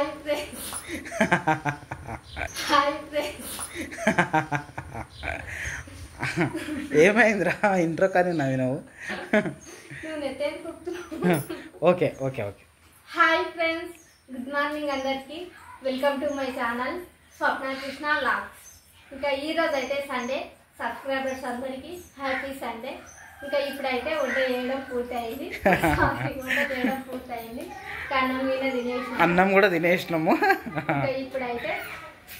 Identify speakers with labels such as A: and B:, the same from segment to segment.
A: Hi friends hi friends
B: ఏమైందిరా intro కానీ నవ్వినావు
A: నువ్వు నెత్తేని కూర్చున్నావు.
B: Okay okay okay
A: hi friends, good morning అందరికి. Welcome to my channel Swapna Krishna vlogs. ఇంకా ఈరోజు అయితే సండే, సబ్స్క్రైబర్స్ అందరికి హ్యాపీ సండే. ఇంకా ఇప్పుడైతే వంట చేయడం పూర్తయింది.
B: అన్నం కూడా తినేసినాము.
A: ఇంకా ఇప్పుడైతే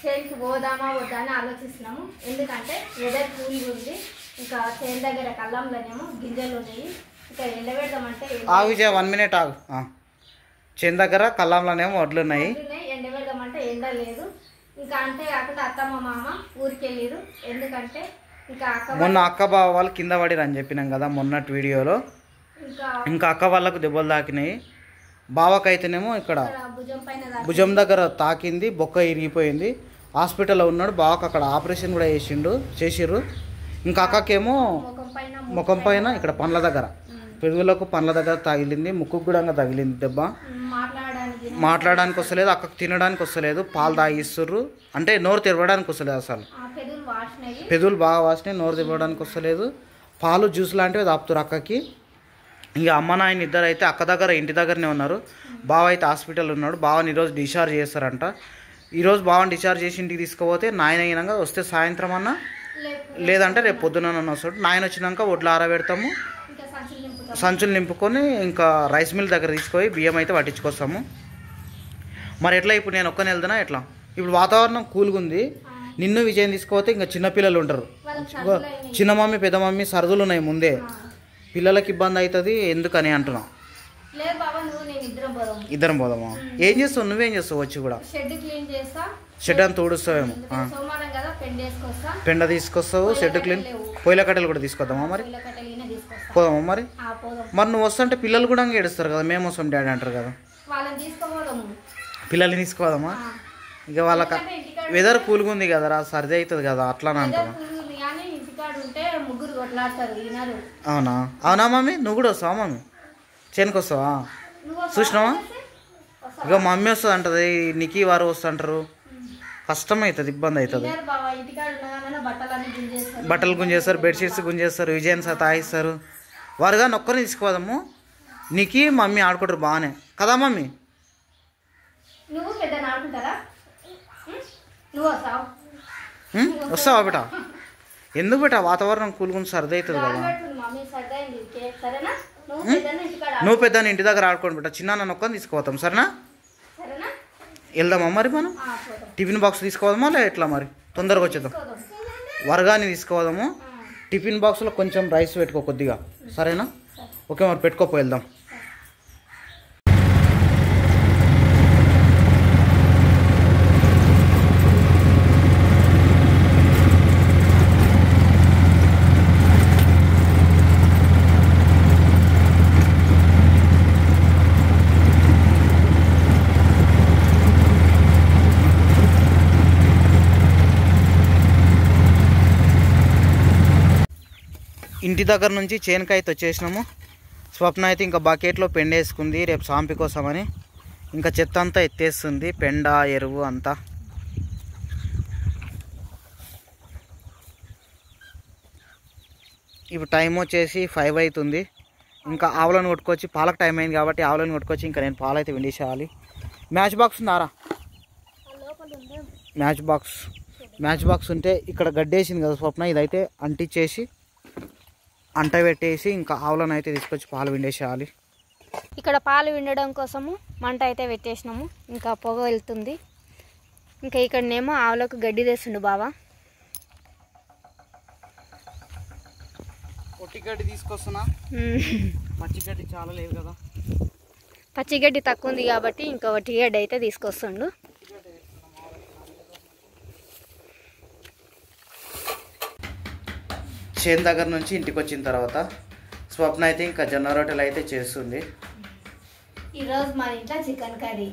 A: చేనుకి పోదామా వద్దా అని ఆలోచిస్తున్నాము. ఎందుకంటే వెదర్ కూల్గా ఉంది. ఇంకా చేను దగ్గర కళ్ళంలోనేమో గింజలు ఉన్నాయి. ఇంకా ఎండబెడదామంటే
B: ఆగు 1 మినిట్ ఆగు. చేను దగ్గర కళ్ళంలోనేమో వడ్లు ఉన్నాయి.
A: ఎండబెడదామంటే ఎండ లేదు. ఇంకా అంతేకాకుండా అత్తమ్మ మామ ఊరికి వెళ్ళారు. ఎందుకంటే
B: మొన్న అక్క బావ వాళ్ళు కింద పడిరు అని చెప్పినాం కదా మొన్నటి వీడియోలో. ఇంకా అక్క వాళ్ళకు దెబ్బలు తాకినాయి. బావకైతేనేమో ఇక్కడ భుజం దగ్గర తాకింది, బొక్క ఇరిగిపోయింది. హాస్పిటల్లో ఉన్నాడు. బావకు అక్కడ ఆపరేషన్ కూడా చేసిర్రు. ఇంకా అక్కకేమో ముఖం పైన ఇక్కడ పండ్ల దగ్గర, పెరుగులకు పండ్ల దగ్గర తగిలింది. ముక్కుకు కూడా తగిలింది దెబ్బ. మాట్లాడడానికి వస్తలేదు, అక్కకు తినడానికి వస్తలేదు. పాలు తాగిస్తుర్రు అంటే నోరు తెరవడానికి వస్తలేదు. అసలు పెదవులు బాగా వాసినాయి, నోరు తెరవడానికి వస్తలేదు. పాలు జ్యూస్ లాంటివి తాపుతారు అక్కకి. ఇక అమ్మ నాయన ఇద్దరు అయితే అక్క దగ్గర ఇంటి దగ్గరనే ఉన్నారు. బావ అయితే హాస్పిటల్ ఉన్నాడు. బావని ఈరోజు డిశ్చార్జ్ చేస్తారంట. ఈరోజు బావని డిశ్చార్జ్ చేసి ఇంటికి తీసుకుపోతే నాయన అయినాక వస్తే సాయంత్రం అన్నా, లేదంటే రేపు పొద్దున వస్తాడు. నాయన వచ్చినాక ఒడ్లు ఆరబెడతాము, సంచులు నింపుకొని ఇంకా రైస్ మిల్ దగ్గర తీసుకుపోయి బియ్యం అయితే పట్టించుకొస్తాము. మరి ఎట్లా ఇప్పుడు నేను ఒక్కనే వెళ్తున్నా ఎట్లా? ఇప్పుడు వాతావరణం కూల్గా ఉంది. నిన్ను విజయం తీసుకుపోతే ఇంకా చిన్నపిల్లలు ఉంటారు. చిన్న మమ్మీ పెద్ద మమ్మీ సరదులు ఉన్నాయి ముందే. పిల్లలకి ఇబ్బంది అవుతుంది ఎందుకని అంటున్నా. ఇద్దరం పోదామా? ఏం చేస్తావు? నువ్వేం చేస్తావు? వచ్చి కూడా షెడ్ అంతా ఊడుస్తావేమో. పెండ తీసుకొస్తావు, షెడ్ క్లీన్, పొయ్యిల కట్టెలు కూడా తీసుకొద్దామా? మరి పోదామా? మరి నువ్వు వస్తుంటే పిల్లలు కూడా ఏడుస్తారు కదా, మేము వస్తాం డాడీ అంటారు కదా. పిల్లల్ని తీసుకోదామా? ఇక వాళ్ళకి వెదర్ కూల్గా ఉంది కదా రా, సర్ది అవుతుంది కదా అట్లా అంటున్నా. అవునా? అవునా మమ్మీ? నువ్వు కూడా వస్తావా మమ్మీ? చేనుకు వస్తావా? చూసినావా? ఇక మమ్మీ వస్తుంది అంటది, నీకు వారు వస్తుంటారు, కష్టం అవుతుంది, ఇబ్బంది అవుతుంది. బట్టలు గుంజేస్తారు, బెడ్షీట్స్ గుంజేస్తారు, విజయన్ తాగిస్తారు. వారుగా నొక్కరిని తీసుకోదాము. నీకు మమ్మీ ఆడుకుంటారు బాగానే కదా మమ్మీ? వస్తావా బేటా? ఎందుకు బేటా? వాతావరణం కూలుగుంది, సర్ది అవుతుంది కదా. నువ్వు పెద్ద ఇంటి దగ్గర ఆడుకోండి బేటా. చిన్న నొక్కని తీసుకుపోతాం సరేనా? వెళ్దామా మరి? మనం టిఫిన్ బాక్స్ తీసుకోవదామా లే ఎట్లా? మరి తొందరగా వచ్చేద్దాం. వరగాని తీసుకోవదాము. టిఫిన్ బాక్స్లో కొంచెం రైస్ పెట్టుకో కొద్దిగా, సరేనా? ఓకే మరి పెట్టుకోపో వెళ్దాం. ఇంటి దగ్గర నుంచి చేనుకైతే వచ్చేసినాము. స్వప్న అయితే ఇంకా బకెట్లో పెండ వేసుకుంది రేపు సాంపి కోసమని. ఇంకా చెత్త అంతా ఎత్తేస్తుంది, పెండ ఎరువు అంతా. ఇప్పుడు టైం వచ్చేసి 5 అవుతుంది. ఇంకా ఆవులను కొట్టుకొచ్చి, పాలకు టైం అయింది కాబట్టి ఆవులను కొట్టుకొచ్చి ఇంకా నేను పాలు అయితే విండేసేయాలి. మ్యాచ్ బాక్స్ ఉందారా? మ్యాచ్ బాక్స్ ఉంటే ఇక్కడ గడ్డేసింది కదా స్వప్న, ఇదైతే అంటించేసి అంట పెట్టేసి ఇంకా ఆవులను అయితే తీసుకొచ్చి పాలు విండేసేయాలి.
A: ఇక్కడ పాలు విండడం కోసము మంట అయితే పెట్టేసినాము. ఇంకా పొగ వెళ్తుంది. ఇంకా ఇక్కడనేమో ఆవులకు గడ్డి తెస్తుండు బావా.
B: పొట్టి గడ్డి తీసుకొస్తున్నా. పచ్చి గడ్డి చాలా లేదు కదా.
A: పచ్చి గడ్డి తక్కువ ఉంది కాబట్టి ఇంకా ఒట్టి గడ్డి అయితే తీసుకొస్తుండు.
B: చేను దగ్గర నుంచి ఇంటికి వచ్చిన తర్వాత స్వప్న అయితే ఇంకా జొన్న రొట్టెలు అయితే చేస్తుంది.
A: ఈరోజు మా ఇంట్లో చికెన్ కర్రీ,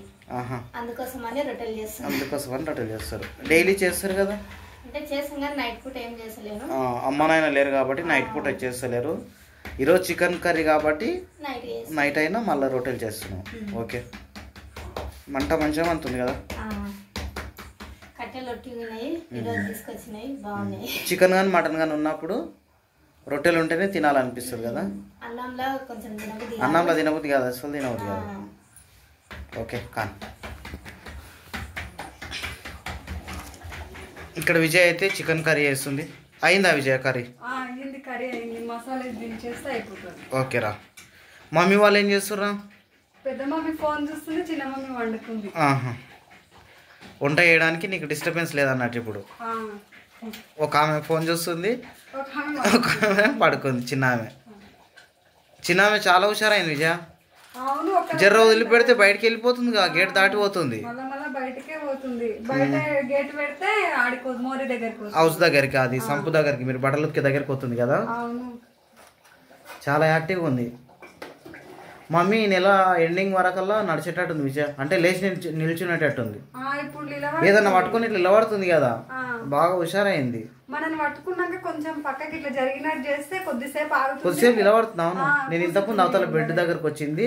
A: అందుకోసమని రొట్టెలు
B: చేస్తారు. డైలీ చేస్తారు కదా?
A: అంటే చేస్తాం కానీ నైట్ పూట ఏం చేస్తలేరు.
B: అమ్మ నాయన లేరు కాబట్టి నైట్ పూట చేస్తలేరు. ఈరోజు చికెన్ కర్రీ కాబట్టి నైట్ అయినా మళ్ళీ రొట్టెలు చేస్తున్నాం. ఓకే మంట మంచిగా అంటుంది కదా.
A: కట్టెలు రొట్టినాయి ఈరోజు తీసుకొచ్చినాయి, బాగున్నాయి.
B: చికెన్ కానీ మటన్ కానీ ఉన్నప్పుడు రొట్టెలు ఉంటేనే తినాలనిపిస్తుంది కదా.
A: అన్నంలో కొంచెం తినబుద్ధి,
B: అన్నంలో తినబుద్ధి కాదు, అసలు తినబుద్ధి కాదు. ఓకే కాన్. ఇక్కడ విజయ్ అయితే చికెన్ కర్రీ చేస్తుంది. అయిందా విజయ్ కర్రీ?
C: అయింది, కర్రీ అయింది. మసాలా దించేస్తే అయిపోతుంది.
B: ఓకే రా. మమ్మీ వాళ్ళు ఏం చేస్తుర్రా?
C: పెద్ద మమ్మీ ఫోన్ చూస్తుంది, చిన్న మమ్మీ వండుకుంది.
B: వంట చేయడానికి నీకు డిస్టర్బెన్స్ లేదన్నట్టు. ఇప్పుడు ఒక ఆమె ఫోన్ చూస్తుంది, ఒక ఆమె పడుకుంది. చిన్న ఆమె చాలా హుషారైంది విజయ. జర్ర వదిలిపెడితే బయటకి వెళ్ళిపోతుంది, గేట్ దాటిపోతుంది.
C: బయటకే పోతుంది. బయట గేట్ పెడితే ఆడిపోదు, మోరీ దగ్గరికి,
B: హౌస్ దగ్గరికి, అది సంపు దగ్గరికి, మీరు బట్టల దగ్గరికి పోతుంది కదా. చాలా యాక్టివ్గా ఉంది. మమ్మీ నెల ఎండింగ్ వరకల్లా నడిచేటట్టుంది విజయ, అంటే లేచి నిల్చునేటట్టుంది. ఏదన్నా పట్టుకొని ఇట్లా నిలబడుతుంది కదా, బాగా హుషారైంది.
C: మనల్ని పట్టుకున్నాక కొంచెం పక్కకి ఇట్లా జరిగినట్టు చేస్తే
B: కొద్దిసేపు నిలబడుతున్నాను. నేను ఇంతకుముందు అవతల బెడ్ దగ్గరకు వచ్చింది,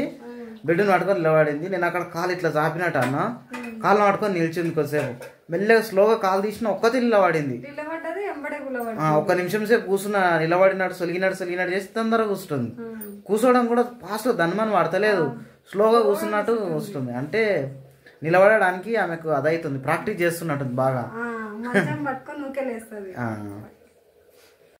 B: బెడ్ని పట్టుకొని నిలబడింది. నేను అక్కడ కాలు ఇట్లా చాపినట్టు అన్న, కాళ్ళు పట్టుకొని నిల్చుంది. కొద్దిసేపు మెల్లగా స్లోగా కాలు తీసిన ఒక్కతి నిలబడింది. ఒక్క నిమిషం సేపు కూర్చున్న, నిలబడినట్టు సొలిగినట్టు చేసి తొందరగా కూర్చుంటుంది. కూర్చోవడం కూడా ఫాస్ట్ ధనమని పడతలేదు, స్లోగా కూర్చున్నట్టు కూర్చుంటుంది. అంటే నిలబడడానికి ఆమెకు అదైతుంది, ప్రాక్టీస్ చేస్తున్నట్టుంది బాగా.